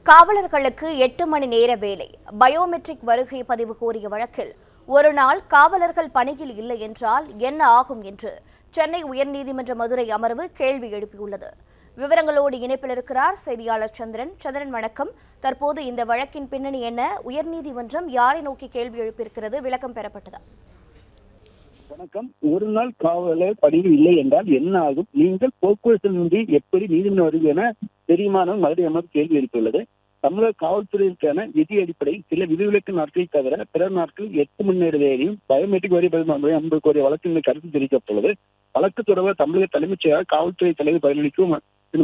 காவலர்களுக்கு 8 மணி நேர வேலை பயோமெட்ரிக் வருகை பதிவு கோரிய வழக்கில் ஒரு நாள் காவலர்கள் பணியில் இல்லை என்றால் என்ன ஆகும் என்று சென்னை உயர்நீதிமன்ற மதுரை அமர்வு கேள்வி எழுப்பியுள்ளது. விவரங்களோடு இணைப்பில் இருக்கிறார் செய்தியாளர் சந்திரன். வணக்கம். தற்போது இந்த வழக்கின் பின்னணி என்ன? உயர்நீதிமன்றம் யாரை நோக்கி கேள்வி எழுப்பியிருக்கிறது? விளக்கம் பெறப்பட்டதா? வணக்கம். ஒரு நாள் காவலர் பணியில் இல்லை என்றால் என்ன ஆகும்? நீங்கள் போக்குவரத்து எப்படி நீதிமன்றம் வருது என தெரியுமான மதுரை அமர்வு கேள்வி எழுப்பியுள்ளது. தமிழக காவல்துறைக்கான விதி அடிப்படையில் சில விதிவிலக்கு நாட்களை தவிர பிற நாட்கள் 8 மணி நேர வேலையும் பயோமெட்ரிக் வரி பதிவு கோரிய வழக்கின் கருத்து தெரிவிக்கப்பட்டுள்ளது. வழக்கு தொடர்பாக தமிழக தலைமைச் செயலாளர் காவல்துறை தலைவர் பதிலளிக்கும்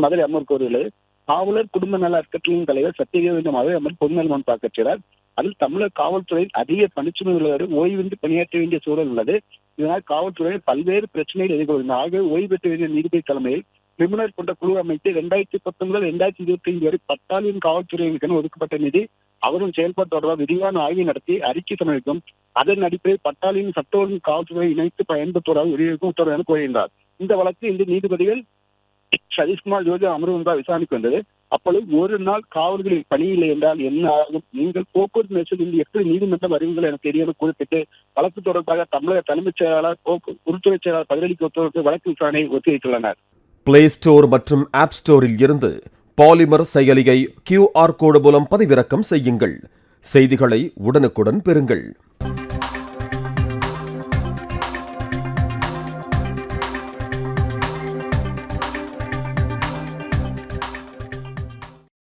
மதுரை அமர்வு கோரியுள்ளது. காவலர் குடும்ப நல அறக்கட்டளையின் தலைவர் சத்தியதேவ் இந்த மதுரை அமர்வு பொதுநல மனு தாக்கல். அதில் தமிழக காவல்துறையில் அதிக பணிச்சுமை உள்ளவரை ஓய்வின்றி பணியாற்ற வேண்டிய சூழல் உள்ளது. இதனால் காவல்துறையில் பல்வேறு பிரச்சனைகள் எதிர்கொள்கிறது. ஆக ஓய்வு பெற்ற வேண்டிய நீதிபதி தலைமையில் நிபுணர் கொண்ட குழு அமைத்து 2019 முதல் 2025 வரை 10,000 காவல்துறையினருக்கென ஒதுக்கப்பட்ட நிதி அவரும் செயல்பாடு தொடர்பாக விரிவான ஆய்வு நடத்தி அறிக்கை சமர்ப்பிக்கும். அதன் அடிப்படையில் 10,000 சட்ட ஒழுங்கு காவல்துறை இணைத்து பயன்படுத்துவதாக விரிவாக்கும் உத்தரவு என கோருகின்றார். இந்த வழக்கு இன்று நீதிபதிகள் சதீஷ்குமார் ஜோதி அமர்வு முன்பாக விசாரணைக்கு வந்தது. அப்பொழுது ஒரு நாள் காவல்களில் பணியில்லை என்றால் என்ன ஆகும்? நீங்கள் போக்குவரத்து நெரிசலில் எப்படி நீதிமன்றம் வருவீர்கள் என தெரியாமல் குறிப்பிட்டு வழக்கு தொடர்பாக தமிழக தலைமைச் செயலாளர் உள்துறை செயலாளர் பதிலளிக்க உத்தரவுக்கு வழக்கு விசாரணையை ஒத்திவைத்துள்ளனர். பிளே ஸ்டோர் மற்றும் ஆப் ஸ்டோரில் இருந்து பாலிமர் செயலியை QR கோடு மூலம் பதிவிறக்கம் செய்யுங்கள். செய்திகளை உடனுக்குடன் பெறுங்கள்.